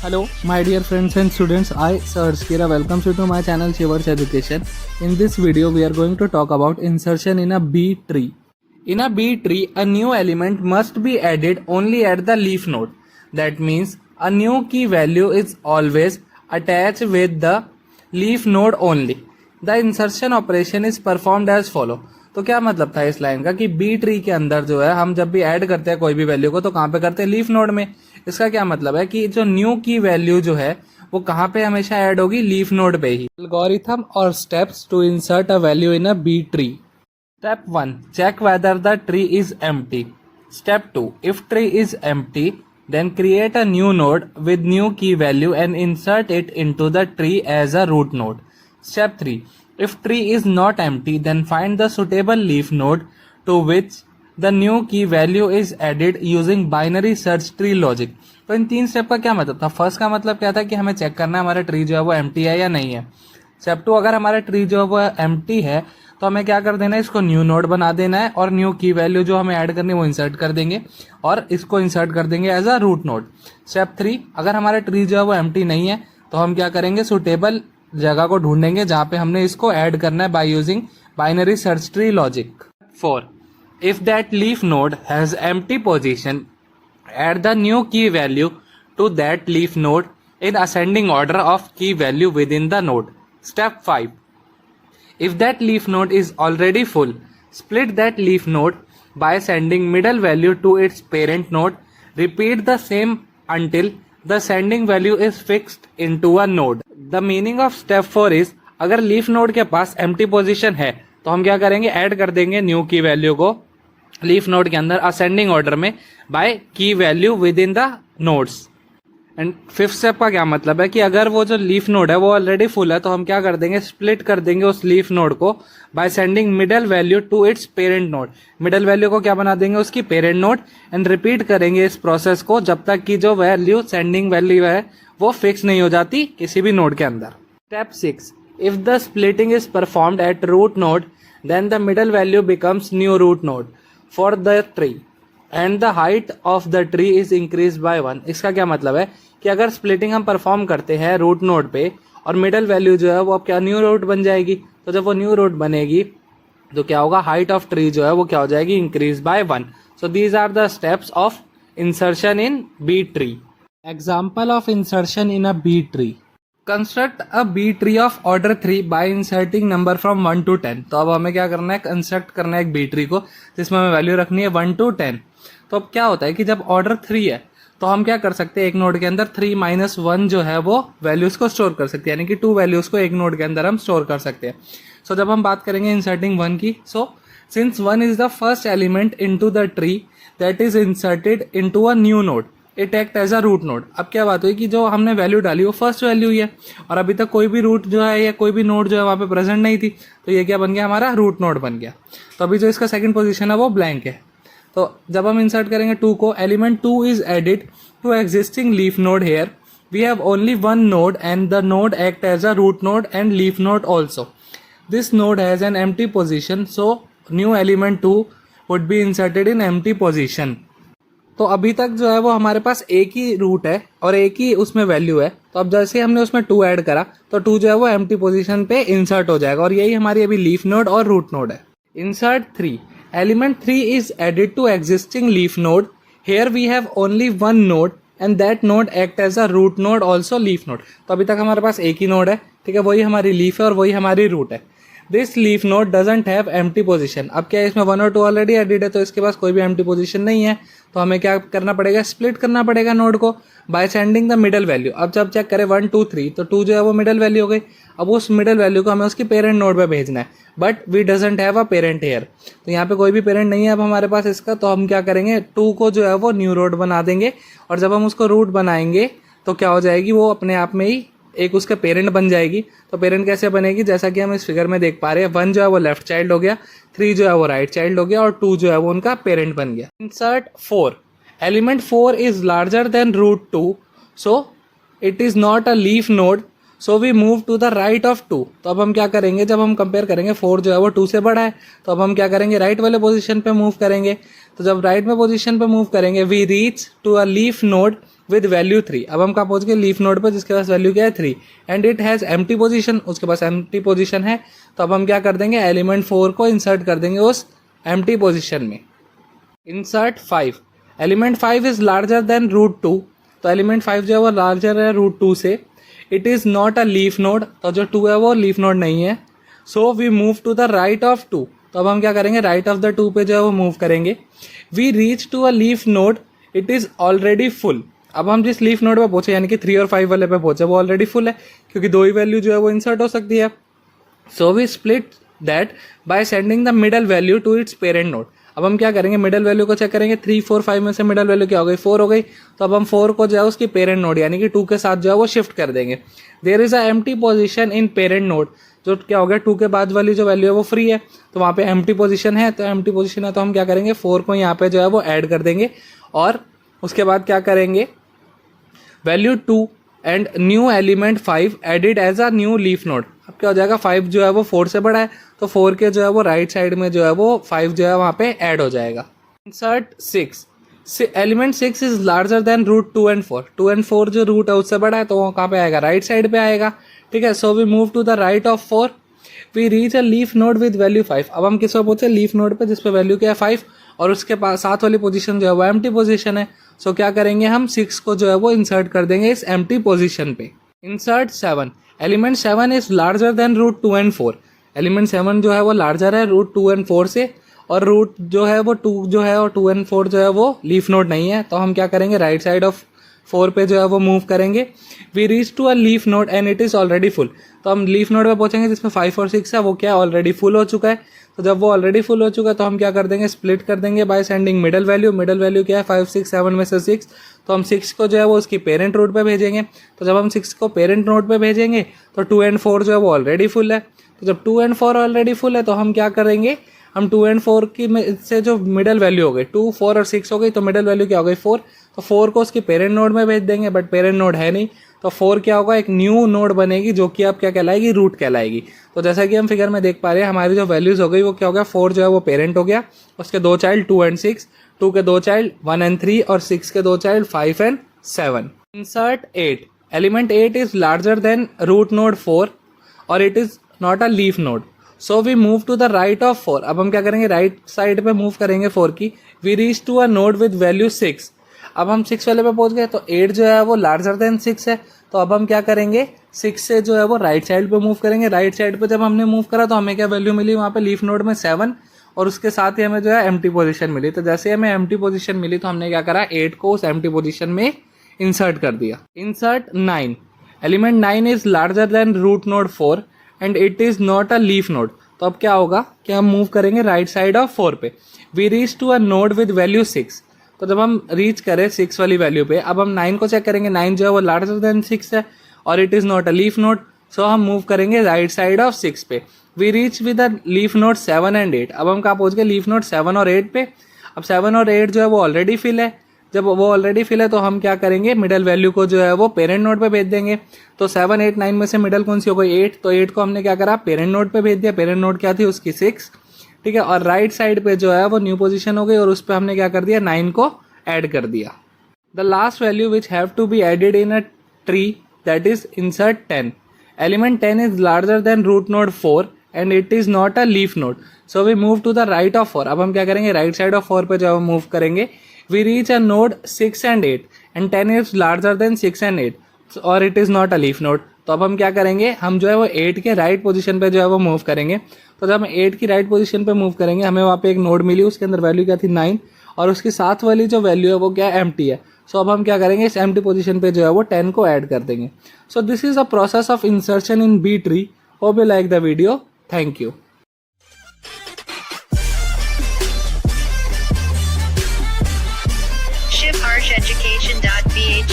Hello, my dear friends and students. I, Sir Skira, welcomes you to my channel Shivers Education. In this video, we are going to talk about insertion in a B tree. In a B tree, a new element must be added only at the leaf node. That means a new key value is always attached with the leaf node only. The insertion operation is performed as follow. तो क्या मतलब था इस line का कि B tree के अंदर जो है हम जब भी ऐड करते हैं कोई भी वैल्यू को तो कहाँ पे करते हैं, लीफ नोड में। इसका क्या मतलब है कि जो न्यू की वैल्यू जो है वो कहाँ पे हमेशा ऐड होगी, लीफ नोड पे ही। एल्गोरिथम और steps to insert a value in a B tree. Step 1, check whether the tree is empty. Step 2, if tree is empty then create a new node with new key value and insert it into the tree as a root node. Step 3, if tree is not empty then find the suitable leaf node to which the new key value is added using binary search tree logic. तो इन तीन step का क्या मतलब था? First का मतलब क्या था कि हमें चेक करना है हमारा ट्री जो है वो एम्प्टी है या नहीं है। स्टेप 2, अगर हमारा ट्री जो है वो एम्प्टी है तो हमें क्या कर देना है, इसको न्यू नोड बना देना है और न्यू की वैल्यू जो हमें ऐड करनी है वो इंसर्ट कर देंगे और इसको इंसर्ट कर देंगे as a root node. Step 3, अगर हमारा ट्री जो है वो एम्प्टी नहीं है तो हम क्या करेंगे, सुटेबल जगह को ढूंढेंगे जहां पे हमने इसको ऐड करना है by using binary search tree logic. 4, if that leaf node has empty position add the new key value to that leaf node in ascending order of key value within the node. Step 5, if that leaf node is already full, split that leaf node by sending middle value to its parent node. Repeat the same until the sending value is fixed into a node. The meaning of step 4 is, अगर leaf node के पास empty position है तो हम क्या करेंगे, add कर देंगे new की वैल्यू को लीफ नोड के अंदर असेंडिंग ऑर्डर में बाय की value with in the nodes. And fifth step का क्या मतलब है कि अगर वो जो लीफ नोड है वो ऑलरेडी फुल है तो हम क्या कर देंगे, स्प्लिट कर देंगे उस लीफ नोड को by sending middle value to its parent node. Middle value को क्या बना देंगे, उसकी पेरेंट नोड। एंड रिपीट करेंगे इस प्रोसेस को जब तक कि जो वैल्यू सेंडिंग वैल्यू है वो फिक्स नहीं हो जाती किसी भी नोड के अंदर। Step 6, if the splitting is performed at root node then the middle value becomes new root node for the tree and the height of the tree is increase by 1। इसका क्या मतलब है कि अगर स्प्लिटिंग हम perform करते हैं root node पे और मिडल वैल्यू जो है वो अब क्या न्यू रूट बन जाएगी, तो जब वो न्यू रूट बनेगी तो क्या होगा, हाइट ऑफ ट्री जो है वो क्या हो जाएगी, increase by 1। So these are the steps of insertion in B tree. Example of insertion in a B tree. Construct a B tree of order 3 by inserting number from 1 to 10। तो अब हमें क्या करना है, कंस्ट्रक्ट करना है एक B tree को जिसमें हमें वैल्यू रखनी है 1 to 10। तो अब क्या होता है कि जब ऑर्डर 3 है तो हम क्या कर सकते हैं, एक नोड के अंदर 3 - 1 जो है वो वैल्यूज को स्टोर कर सकते हैं, यानी कि 2 वैल्यूज को एक नोड के अंदर हम स्टोर कर सकते हैं। सो जब हम बात करेंगे इंसर्टिंग 1 की, so since 1 is the first element into the tree that is inserted into a new node, it act as a root node. अब क्या बात हुई कि जो हमने वैल्यू डाली वो फर्स्ट वैल्यू ही है और अभी तक कोई भी रूट जो है या कोई भी नोड जो है वहाँ पे प्रेजेंट नहीं थी, तो ये क्या बन गया, हमारा रूट नोड बन गया। तो अभी जो इसका सेकंड पोजीशन है वो ब्लैंक है। तो जब हम इंसर्ट करेंगे 2 को, element 2 is added to existing leaf node. Here we have only one node and the node act as a root node and leaf node also. This node has an empty position, so new element 2 would be inserted in empty position. तो अभी तक जो है वो हमारे पास एक ही root है और एक ही उसमें वैल्यू है। तो अब जैसे हमने उसमें 2 ऐड करा तो 2 जो है वो एम्प्टी पोजीशन पे इंसर्ट हो जाएगा और यही हमारी अभी लीफ नोड और रूट नोड है। Insert 3, element 3 is added to existing leaf node. Here we have only one node and that node act as a root node also leaf node. तो अभी तक हमारे पास एक ही नोड है, ठीक है, वही हमारी लीफ है और वही हमारी रूट है। This leaf node doesn't have empty position. अब क्या है, इसमें 1 और 2 ऑलरेडी एडिड है तो इसके पास कोई भी एम्प्टी पोजीशन नहीं है, तो हमें क्या करना पड़ेगा, स्प्लिट करना पड़ेगा नोड को by sending the middle value. अब जब चेक करें 1 2 3 तो 2 जो है वो मिडल वैल्यू हो गई। अब उस मिडल वैल्यू को हमें उसकी पेरेंट नोड पे भेजना है, but we doesn't have a parent here. तो यहाँ पे कोई भी पेरेंट नहीं है अब हमारे पास इसका, तो हम क्या करेंगे, 2 को जो है वो न्यू रूट बना देंगे और जब हम उसको रूट बनाएंगे तो क्या हो जाएगी, वो अपने आप में ही एक उसका पेरेंट बन जाएगी। तो पेरेंट कैसे बनेगी, जैसा कि हम इस फिगर में देख पा रहे हैं, 1 जो है वो लेफ्ट चाइल्ड हो गया, 3 जो है वो राइट चाइल्ड हो गया और 2 जो है वो उनका पेरेंट बन गया। Insert 4, element 4 is larger than root 2 so it is not a leaf node, so we move to the right of 2। तो अब हम क्या करेंगे, जब हम कंपेयर करेंगे 4 जो है वो 2 से बड़ा है तो अब हम क्या करेंगे, राइट वाले पोजीशन पे मूव करेंगे। तो जब राइट में पोजीशन पे मूव करेंगे we reach to a leaf node with value 3। अब हम कहाँ पहुंच गए, लीफ नोड पर जिसके पास वैल्यू क्या है 3 and it has empty position, उसके पास एम्प्टी पोजीशन है। तो अब हम क्या कर देंगे, एलिमेंट 4 को इंसर्ट कर देंगे उस एम्प्टी पोजीशन में। Insert 5, element 5 is larger than root 2। तो एलिमेंट 5 जो है वो लार्जर है रूट 2 से। It is not a leaf node, तो जो 2 है वो लीफ नोड नहीं है। So we move to the right of 2। तो अब हम क्या करेंगे, राइट ऑफ द 2 पे जो है वो मूव करेंगे। We reach to a leaf node, it is already full. अब हम जिस लीफ नोड पे पहुंचे यानी कि 3 और 5 वाले पे पहुंचे वो ऑलरेडी फुल है, क्योंकि 2 ही वैल्यू जो है वो इंसर्ट हो सकती है। So we split that by sending the middle value to its parent node. अब हम क्या करेंगे, मिडल वैल्यू को चेक करेंगे। 3, 4, 5 में से मिडल वैल्यू क्या हो गई, 4 हो गई। तो अब हम 4 को जो है उसकी पेरेंट नोड यानी कि 2 के साथ जो है वो शिफ्ट कर देंगे। There is a empty position in parent node, जो क्या हो गया 2 के बाद वाली जो वैल्यू है वो फ्री है, तो वहाँ पे एम्प्टी पोजीशन है। तो एम्प्टी पोजीशन है तो हम क्या करेंगे, 4 को यहाँ पे जो है वो ऐड कर देंगे और उसके बाद क्या करेंगे, value 2 and new element 5 added as a new leaf node. अब क्या हो जाएगा, 5 जो है वो 4 से बड़ा है, तो 4 के जो है वो राइट साइड में जो है वो 5 जो है वहाँ पे ऐड हो जाएगा। Insert 6, element 6 is larger than root 2 and 4। 2 and 4 जो रूट है उससे बड़ा है, तो वो कहाँ पे आएगा, राइट साइड पे आएगा। ठीक है, so we move to the right of 4। We reach a leaf node with value 5। अब हम किस पे पहुंचे, लीफ नोड पे जिसपे वैल्यू क्या है 5 और उसके पास साथ वाली पोजीशन जो है वो एम्प्टी पोजीशन है। सो क्या करेंगे, हम 6 को जो है वो इंसर्ट कर देंगे इस एम्प्टी पोजीशन पे। Insert 7, element 7 is larger than root 2 and 4। Element 7 जो है वो लार्जर है रूट 2 एंड 4 से, और रूट जो है वो 2 जो है और 2 एंड 4 जो है वो लीफ नोड नहीं है। तो हम क्या करेंगे, राइट साइड ऑफ 4 पे जो है वो मूव करेंगे। We reach to a leaf node and it is already full. तो हम लीफ नोड पे पहुंचेंगे जिसमें 5 और 6 है, वो क्या ऑलरेडी फुल हो चुका है। तो जब वो ऑलरेडी फुल हो चुका है तो हम क्या कर देंगे, स्प्लिट कर देंगे bye sending middle value. Middle value क्या है 5, 6, 7 में से 6, तो हम 6 को जो है वो उसकी पेरेंट नोड पे भेजेंगे। तो जब हम 6 को पेरेंट नोड पे भेजेंगे तो 2 एंड 4 जो है वो ऑलरेडी फुल है। तो जब 2 एंड 4 ऑलरेडी फुल है तो हम क्या करेंगे, हम 2 एंड 4 की से जो मिडल वैल्यू हो गई 2, 4 और 6 हो गई, तो मिडल वैल्यू क्या हो गई 4। तो 4 को उसकी पेरेंट नोड में भेज देंगे, बट पेरेंट नोड है नहीं, तो 4 क्या होगा, एक न्यू नोड बनेगी जो कि अब क्या कहलाएगी, रूट कहलाएगी। तो जैसा कि हम फिगर में देख पा रहे हैं हमारी जो वैल्यूज हो गई वो क्या हो गया, 4 जो है वो पेरेंट हो गया, उसके 2 चाइल्ड 2 एंड 6, 2 के 2 चाइल्ड 1 एंड 3 और 6 के 2 child 5 and 7। Insert 8, element 8 is larger than root node 4 और it is not a leaf node. So we move to the right of 4। अब हम क्या करेंगे, राइट साइड पे मूव करेंगे 4 की। We reach to a node with value 6। अब हम 6 वाले पे पहुंच गए, तो 8 जो है वो लार्जर देन 6 है। तो अब हम क्या करेंगे, 6 से जो है वो राइट साइड पे मूव करेंगे। राइट साइड पे जब हमने मूव करा तो हमें क्या वैल्यू मिली, वहाँ पे लीफ नोड में 7 और उसके साथ ही हमें जो है एम्प्टी पोजीशन मिली। तो जैसे हमें एम्प्टी पोजीशन मिली तो हमने क्या करा, 8 को उस एम्प्टी पोजीशन में इंसर्ट कर दिया। Insert 9, element 9 is larger than root node 4 and it is not a leaf node. तो अब क्या होगा कि हम मूव करेंगे राइट साइड ऑफ 4 पे। We reach to a node with value 6। तो जब हम रीच करें 6 वाली वैल्यू पे, अब हम 9 को चेक करेंगे। 9 जो है वो लार्जर देन 6 है और it is not a leaf node, so हम मूव करेंगे राइट साइड ऑफ 6 पे। We reach with a leaf node 7 and 8। अब हम कहाँ पहुंच गए, लीफ नोड 7 और 8 पे। अब 7 और 8 जो है वो ऑलरेडी फिल है। जब वो ऑलरेडी फिल है तो हम क्या करेंगे, मिडल वैल्यू को जो है वो पेरेंट नोड पे भेज देंगे। तो 7, 8, 9 में से मिडल कौन सी हो गई, 8। तो 8 को हमने क्या करा, पेरेंट नोड पे भेज दिया। पेरेंट नोड क्या थी, उसकी 6। ठीक है, और राइट साइड पे जो है वो न्यू पोजीशन हो गई और उस पर हमने क्या कर दिया, 9 को ऐड कर दिया। The last value which have to be added in a tree, that is insert 10। Element 10 is larger than root node 4 and it is not a leaf node, so we move to the right of 4। अब हम क्या करेंगे, right side of 4 पे जो है move करेंगे। We reach a node 6 and 8 and 10 is larger than 6 and 8 और it is not a leaf node। तो अब हम क्या करेंगे, हम जो है वो 8 के राइट पोजीशन पे जो है वो मूव करेंगे। तो जब हम 8 की राइट पोजीशन पे मूव करेंगे, हमें वहाँ पे एक नोड मिली, उसके अंदर वैल्यू क्या थी 9 और उसके साथ वाली जो वैल्यू है वो क्या एम्प्टी है। सो अब हम क्या करेंगे, इस एम्प्टी पोजीशन पे जो है वो 10 को ऐड कर देंगे। So this is a process of insertion in B tree. Hope you like the video. Thank you. ShivHarshEducation.bh